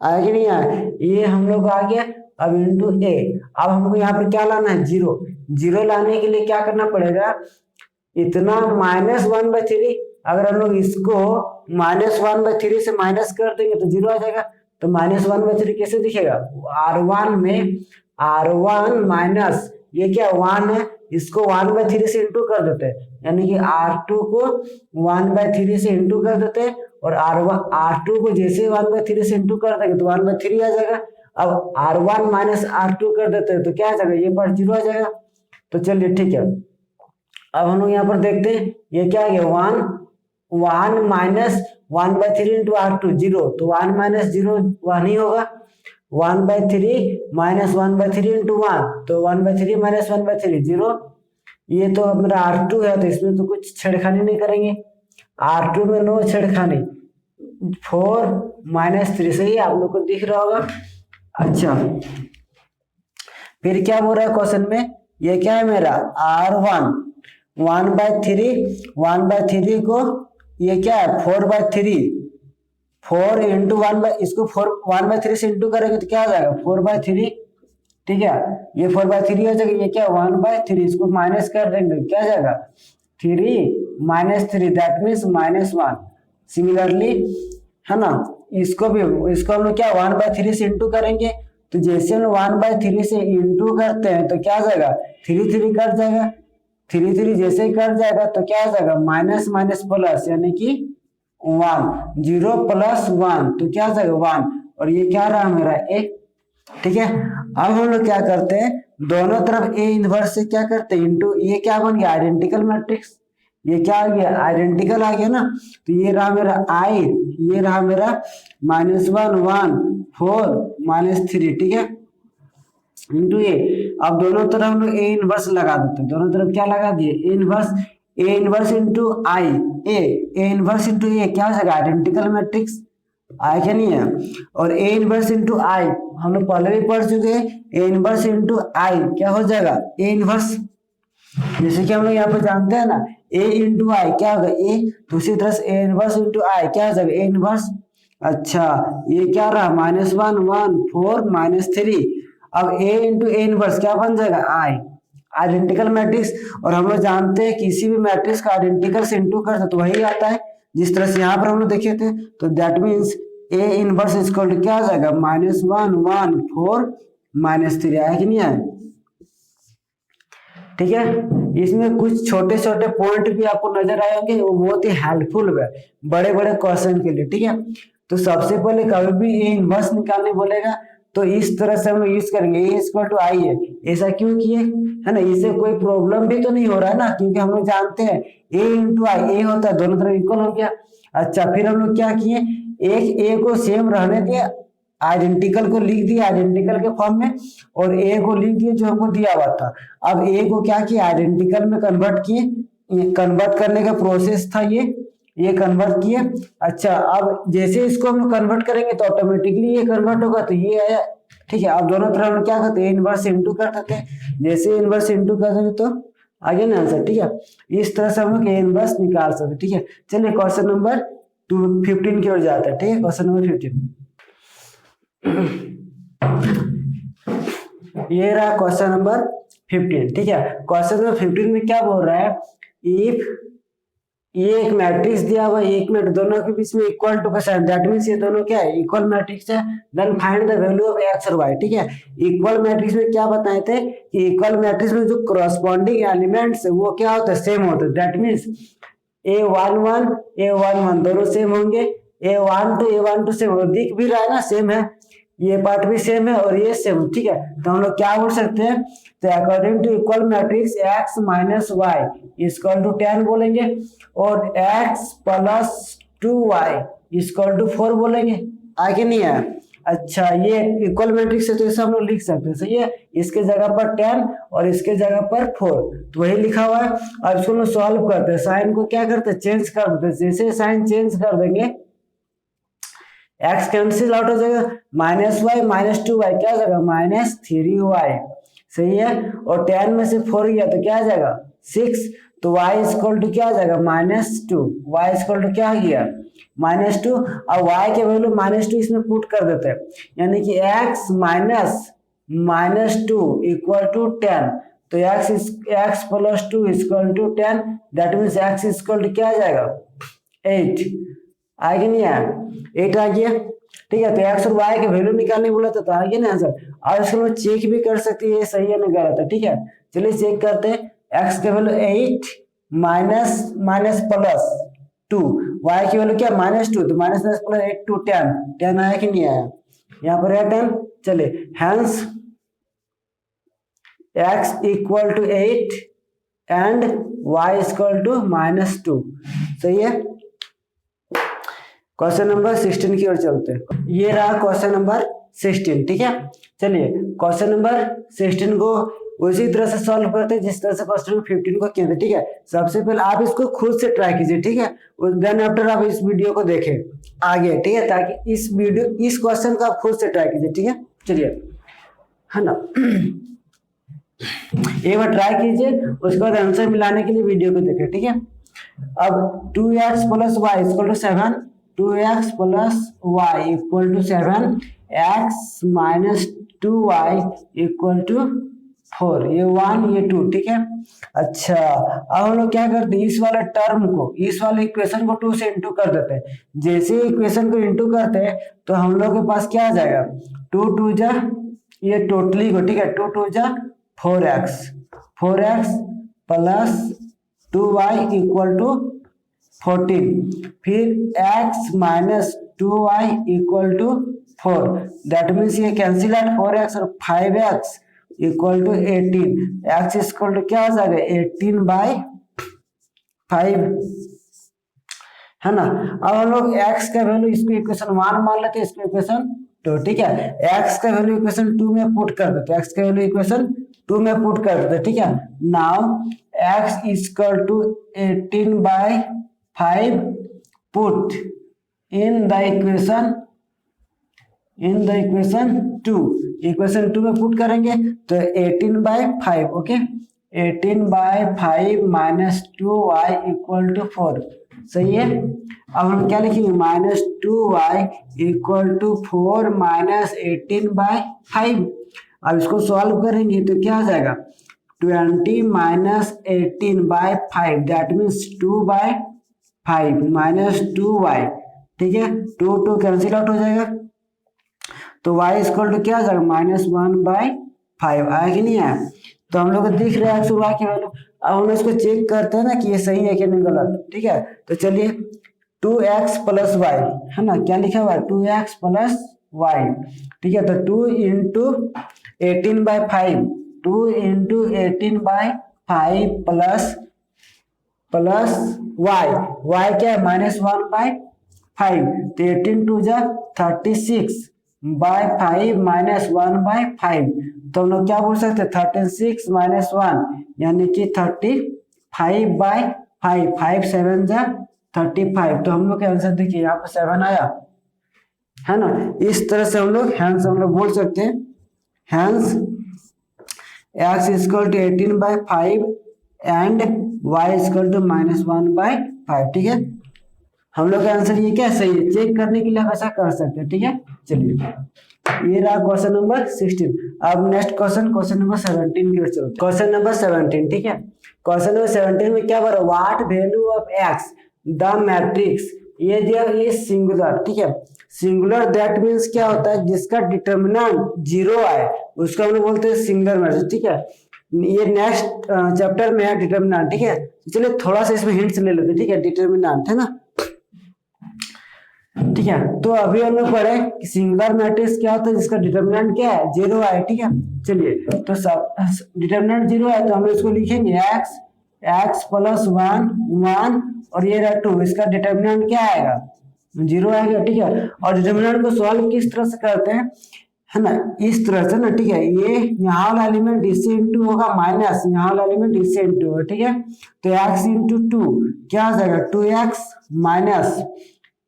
आया कि नहीं आया, ये हम लोग आ गया। अब इंटू ए, अब हमको यहाँ पर क्या लाना है 0, 0 लाने के लिए क्या करना पड़ेगा, इतना -1/3, अगर हम लोग इसको -1/3 से माइनस कर देंगे तो 0 आ जाएगा, तो -1/3 कैसे दिखेगा, R1 में R1 माइनस ये क्या 1 है, इसको 1/3 से इंटू कर देते हैं, यानी कि R2 को 1/3 से इंटू कर देते हैं, और R2 को जैसे 1/3 से इंटू कर देंगे तो 1/3 आ जाएगा। अब R1 माइनस R2 कर देते हैं तो क्या आ जाएगा, ये पर 0 आ जाएगा। तो चलिए ठीक है, अब हम लोग यहाँ पर देखते हैं, ये क्या आ गया 1 माइनस 1/3 इंटू R2 0, तो 1 माइनस 0 1 ही होगा, 1/3 माइनस 1/3 इंटू 1, तो 1/3 माइनस 1/3 0, ये तो अब मेरा R2 है तो इसमें तो कुछ छेड़खानी नहीं करेंगे, R2 में नो छेड़खानी, 4 -3, सही है, आप लोग को दिख रहा होगा। अच्छा, फिर क्या बोल रहा है क्वेश्चन में, ये क्या है मेरा R1 1/3 को ये क्या है 4/3, 4 इंटू 1, इसको 1/3 से इंटू करेंगे तो क्या आ जाएगा 4/3, ठीक है, ये 4/3 हो जाएगा, ये क्या 1/3, इसको माइनस कर देंगे क्या आ जाएगा 3 -3, दैट मीन्स -1। सिमिलरली है ना, इसको हम लोग क्या 1/3 से इंटू करेंगे, तो जैसे हम 1/3 से इंटू करते हैं तो क्या आ जाएगा 3 3 कट जाएगा, 3 3 जैसे ही कट जाएगा तो क्या आ जाएगा माइनस माइनस प्लस, यानी कि 1, 0 + 1 तो क्या आ जाएगा 1, और ये क्या रहा मेरा a, ठीक है। अब हम लोग क्या करते हैं, दोनों तरफ a इनवर्स से क्या करते हैं इंटू, ये क्या बन गया आइडेंटिकल मैट्रिक्स, ये क्या आ गया आइडेंटिकल आ गया ना, तो ये रहा मेरा I, ये रहा मेरा -1 1 4 -3, ठीक है, इंटू ए। अब दोनों तरफ हम लोग ए इनवर्स लगा देते हैं, दोनों तरफ क्या लगा दिए A inverse into I, A inverse into A क्या हो जाएगा आइडेंटिकल मैट्रिक्स, आया क्या नहीं है, और ए इनवर्स इंटू आई हम लोग पहले भी पढ़ चुके हैं, ए इनवर्स इंटू आई क्या हो जाएगा ए इनवर्स, जैसे कि हम लोग यहाँ पर जानते हैं ना ए इंटू आई क्या होगा ए, दूसरी तरह से ए इनवर्स इंटू आई क्या हो जाएगा ए इनवर्स। अच्छा, ये क्या रहा -1 1 4 -3, अब a इंटू ए इनवर्स क्या बन जाएगा आई, आइडेंटिकल मैट्रिक्स, और हम लोग जानते हैं किसी भी मैट्रिक्स का आइडेंटिकल से इंटू करते तो वही आता है, जिस तरह से यहाँ पर हम लोग देखे थे, तो that means a inverse equal to क्या आ जाएगा -1 1 4 -3, आया कि नहीं आया, ठीक है। इसमें कुछ छोटे छोटे पॉइंट भी आपको नजर आएंगे, वो बहुत ही हेल्पफुल है बड़े बड़े क्वेश्चन के लिए, ठीक है। तो सबसे पहले कभी भी ए इनवर्स निकालने बोलेगा तो इस तरह से हम लोग यूज करेंगे, ए इक्वल टू आई है, ऐसा क्यों किए है ना, इससे कोई प्रॉब्लम भी तो नहीं हो रहा है ना, क्योंकि हम लोग जानते हैं ए इंटू आई ए होता है, दोनों तरफ इक्वल हो गया। अच्छा, फिर हम लोग क्या किए, एक ए को सेम रहने दिया, आइडेंटिकल को लिख दिया आइडेंटिकल के फॉर्म में, और ए को लिख दिया जो हमको दिया हुआ था। अब ए को क्या किया आइडेंटिकल में कन्वर्ट किए, कन्वर्ट करने का प्रोसेस था ये कन्वर्ट किए। अच्छा, अब जैसे इसको हम लोग कन्वर्ट करेंगे तो ऑटोमेटिकली ये कन्वर्ट होगा, तो ये आया, ठीक है। अब दोनों तरफ हम क्या करते हैं इनवर्स इंटू कर देते हैं, जैसे इनवर्स इंटू कर देंगे तो आगे ना आंसर, ठीक है। इस तरह से हम लोग इनवर्स निकाल सकते, ठीक है। चलिए क्वेश्चन नंबर 15 की ओर जाते हैं, ठीक है। क्वेश्चन नंबर 15 ये रहा क्वेश्चन नंबर 15, ठीक है। क्वेश्चन नंबर 15 में क्या बोल रहा है, इफ ये एक मैट्रिक्स दिया हुआ है, एक मिनट दोनों के बीच में इक्वल टू का साइन, दैट मींस ये दोनों क्या है इक्वल मैट्रिक्स है, then find the value of x और वाई, ठीक है। इक्वल मैट्रिक्स में क्या बताए थे कि इक्वल मैट्रिक्स में जो करस्पॉन्डिंग एलिमेंट्स वो क्या होता है सेम होता है, दैट मींस A11 A11 दोनों सेम होंगे, A1 to सेम दिख भी रहा है ना, सेम है, ये पार्ट भी सेम है और ये सेम, ठीक है। तो हम लोग क्या बोल सकते हैं, तो according to equal matrix x minus y equal to 10 बोलेंगे और x plus 2y equal to 4 बोलेंगे, आगे नहीं है। अच्छा, ये इक्वल मैट्रिक्स है तो इसे हम लोग लिख सकते हैं, सही है। इसके जगह पर 10 और इसके जगह पर 4, तो वही लिखा हुआ है। अब इसको हम सॉल्व करते हैं, साइन को क्या करते हैं, चेंज कर देते हैं। जैसे साइन चेंज कर देंगे x कैंसिल आउट हो जाएगा, माइनस वाई माइनस 2y क्या जाएगा, माइनस 3y, सही है। और 10 में से 4 गया तो क्या आ जाएगा 6, तो y इक्वल टू क्या आ जाएगा -2, y इक्वल टू क्या गया -2। और y के वैल्यू -2 इसमें पुट कर देते हैं, यानी कि x माइनस -2 इक्वल टू 10, तो x plus 2 equal to 10, that means x equal to क्या आ जाएगा 8, आगे नहीं आया, 8 आ गया, ठीक है। तो x और y के वैल्यू निकालने बोला था, तो आ गया ना आंसर। और इसको हम चेक भी कर सकते हैं ये सही है ना गलत है, ठीक है। चलिए चेक करते हैं, x के value 8 minus minus plus 2, y की वैल्यू क्या -2, तो माइनस प्लस 8 टू 10 आया कि नहीं आया, यहाँ पर है 10। चलिए hence x equal to 8 and y equal to -2, सही है। क्वेश्चन नंबर 16 की ओर चलते हैं, ये रहा क्वेश्चन नंबर 16, ठीक है। चलिए क्वेश्चन नंबर 16 को उसी तरह से सॉल्व करते हैं जिस तरह से क्वेश्चन नंबर 15 को किया था, ठीक है। सबसे पहले आप इसको खुद से ट्राई कीजिए, ठीक है, देन आफ्टर आप इस वीडियो को देखें आगे, ठीक है, ताकि इस क्वेश्चन को आप खुद से ट्राई कीजिए, ठीक है। चलिए, है ना, एक बार ट्राई कीजिए, उसके बाद आंसर मिलाने के लिए वीडियो को देखें, ठीक है। अब 2x plus y equal to 7, 2x plus y equal to 7, x minus 2y equal to 4, ये 1 ये 2, ठीक है। अच्छा, अब हम लोग क्या करते हैं, इस वाले टर्म को, इस वाले इक्वेशन को 2 से इंटू कर देते हैं। जैसे इक्वेशन को इंटू करते हैं तो हम लोग के पास क्या आ जाएगा, 2 2 जा, ये टोटली को, ठीक है, 2 2 जा 4x plus 2y equal to 14, फिर x minus 2y equal to 4, that means ये कैंसिल आउट 4x और 5x equal to 18, x equal to क्या आ जाएगा 18/5, है ना। अब हम लोग x का वैल्यू, इसको इक्वेशन 1 मान लेते हैं, इसको इक्वेशन 2, ठीक है। x का वैल्यू इक्वेशन 2 में पुट कर देते, x का वैल्यू इक्वेशन 2 में पुट कर देते, ठीक है। Now x equal to 18/5 put in the equation 2, equation 2 में पुट करेंगे तो 18/5, okay, 18/5 minus 2y equal to 4, सही है। अब हम क्या लिखेंगे, -2y इक्वल टू 4 माइनस 18/5। अब इसको सॉल्व करेंगे तो क्या आ जाएगा 20 minus 18/5, that means 2/5 minus 2y, ठीक है, 2 कैंसिल आउट हो जाएगा, तो y इक्वल टू क्या आ जाएगा -1/5, आया कि नहीं आया। तो हम लोग को दिख रहा है y की वैल्यू। अब हम इसको चेक करते हैं ना कि ये सही है कि नहीं गलत, ठीक है। तो चलिए 2x प्लस वाई, है ना, क्या लिखा हुआ है 2x प्लस वाई, ठीक है। तो 2 इंटू 18/5, 2 इंटू 18/5 प्लस y क्या है -1/5, तो 18 2 जा 36/5 माइनस 1/5, तो हम लोग क्या बोल सकते हैं 36 माइनस 1 यानी कि 35/5, 5 7 जा 35, तो हम लोग का आंसर देखिए यहाँ पर 7 आया, है ना। इस तरह से हम लोग बोल सकते हैं, hence x equal to 18/5 and y equal to -1/5, ठीक है। हम लोग का आंसर ये क्या सही है, चेक करने के लिए आप ऐसा कर सकते हैं, ठीक है। चलिए, ये रहा क्वेश्चन नंबर 16। अब नेक्स्ट क्वेश्चन नंबर 17 की ओर चलते हैं। क्वेश्चन नंबर 17, ठीक है। क्वेश्चन नंबर 17 में क्या बोला, what value of x the matrix, ये दिया, ये सिंगुलर, ठीक है। सिंगुलर दैट मीन्स क्या होता है, जिसका डिटर्मिनेंट 0 आए उसको हम लोग बोलते हैं सिंगुलर मैट्रिक्स, ठीक है। ये नेक्स्ट चैप्टर में है डिटर्मिनेंट, ठीक है। चलिए थोड़ा सा इसमें हिंट्स ले लेते हैं, ठीक है। डिटर्मिनेंट है ना, ठीक है। तो अभी हम लोग पढ़े कि सिंगुलर मैट्रिक्स क्या होता है जिसका डिटर्मिनेंट क्या है, जीरो है। ठीक है, चलिए तो सब डिटर्मिनेंट जीरो है तो हम इसको लिखेंगे x, x plus one one और ये रहा टू, इसका डिटर्मिनेंट क्या आएगा, जीरो आएगा। ठीक है, और डिटर्मिनेंट को सॉल्व किस तरह से करते हैं, है ना, इस तरह से ना। ठीक है, ये यहाँ वाला एलिमेंट इससे इंटू होगा माइनस यहाँ वाला एलिमेंट इससे इंटू होगा। ठीक है, तो एक्स इंटू टू क्या आ जाएगा, टू एक्स माइनस,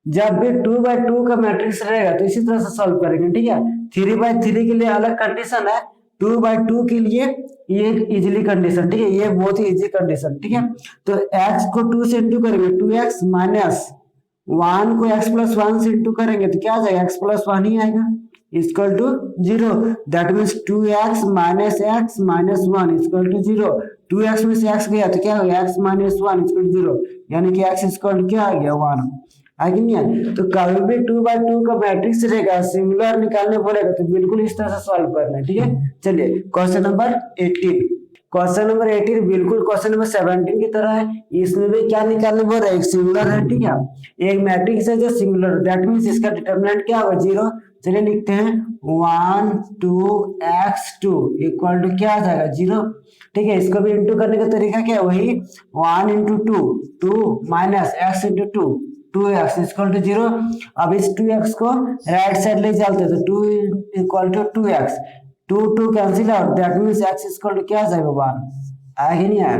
जब भी 2/2 का मैट्रिक्स रहेगा तो इसी तरह से सॉल्व करेंगे। ठीक है, 3/3 के लिए अलग कंडीशन है, 2/2 के लिए ये इजीली कंडीशन। ठीक है, ये बहुत ही इजी कंडीशन। ठीक है, तो x को 2 से इंटू करेंगे 2x माइनस 1 को x प्लस 1 से इंटू करेंगे तो क्या आ जाएगा, x प्लस 1 ही आएगा, equal to zero. That means 2x minus x minus 1 equal to zero. 2x में से x गया तो क्या हो गया, x minus 1 equal to zero, यानी कि x इक्वल टू क्या आ गया, 1। आगे नहीं है, तो कभी भी 2/2 का मैट्रिक्स रहेगा सिंगुलर निकालने बोलेगा तो बिल्कुल इस तरह से सॉल्व करना है। ठीक है, चलिए क्वेश्चन नंबर 18, क्वेश्चन नंबर 18 बिल्कुल क्वेश्चन नंबर 17 की तरह है। इसमें भी क्या निकालने बोल रहा है, एक सिंगुलर है। ठीक है, एक मैट्रिक्स है जो सिंगुलर, दैट मीन्स इसका डिटर्मिनेंट क्या होगा, जीरो। चलिए लिखते हैं 1 2x2 इक्वल टू क्या आ जाएगा, जीरो। ठीक है, इसको भी इंटू करने का तरीका क्या है, वही 1 into two, two minus x into two, 2x equal to zero. अब इस 2x को राइट साइड ले चलते तो 2 equal to 2x, 2 cancel out, that means x equal to क्या आ जाएगा, 1। आया नहीं आया,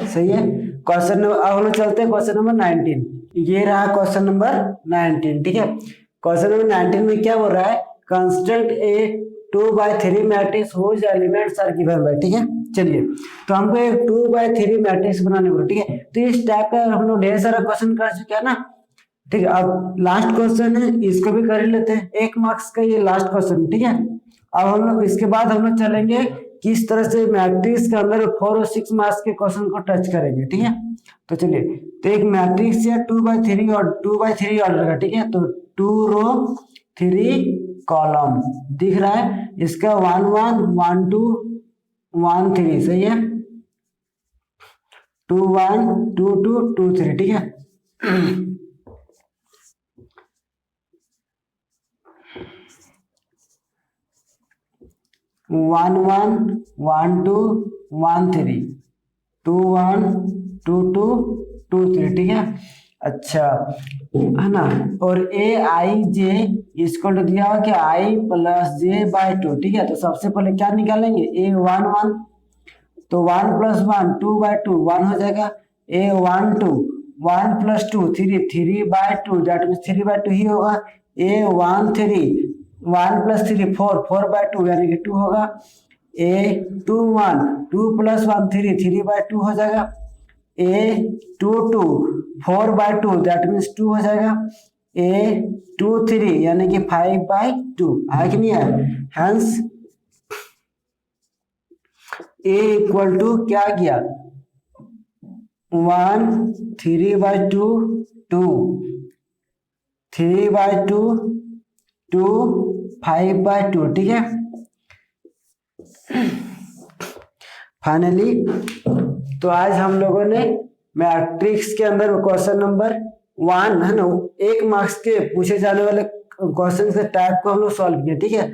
सही है। क्वेश्चन नंबर, अब हम लोग चलते हैं क्वेश्चन नंबर 19, ये रहा क्वेश्चन नंबर 19। ठीक है, क्वेश्चन नंबर 19 में क्या बोल रहा है, construct a 2/3 matrix whose elements are given by. ठीक है, चलिए तो हमको एक 2/3 मैट्रिक्स बनाने को, ठीक है, तो इस टाइप का हम लोग ढेर सारा क्वेश्चन कर चुके हैं ना। ठीक है, अब लास्ट क्वेश्चन है, इसको भी कर ही लेते हैं, 1 मार्क्स का ये लास्ट क्वेश्चन। ठीक है, अब हम लोग इसके बाद हम लोग चलेंगे किस तरह से मैट्रिक्स के अंदर 4 और 6 मार्क्स के क्वेश्चन को टच करेंगे। ठीक है, तो चलिए, तो एक मैट्रिक्स है 2/3 और 2/3 ऑर्डर का। ठीक है, तो 2 रो 3 कॉलम दिख रहा है, इसका 1 1 1 2 1 3, सही है, 2 1 2 2 2 3। ठीक है, 1 1 1 2 1 3 2 1 2 2 2 3। ठीक है, अच्छा है ना, और ए आई जे इसको दिया हुआ क्या, आई प्लस जे बाई 2। ठीक है, तो सबसे पहले क्या निकालेंगे, ए 1 1, तो 1 प्लस 1 2/2 1 हो जाएगा, ए 1 2 1 प्लस 2 3 3/2, दैट मीन्स 3/2 ही होगा। ए 1 3 1 प्लस 3 4 4/2 यानी कि 2 होगा। ए 2 1 2 प्लस 1 3 3/2 हो जाएगा। ए 2 2 4/2 दैट मीन्स 2 हो जाएगा। ए 2 3 यानी कि 5/2, आया कि नहीं आया, हेंस ए इक्वल टू क्या किया, 1 3/2 2 3/2 2 5/2। ठीक है, फाइनली तो आज हम लोगों ने मैट्रिक्स के अंदर क्वेश्चन नंबर 1 है ना, 1 मार्क्स के पूछे जाने वाले क्वेश्चन के टाइप को हम लोग सॉल्व किए। ठीक है,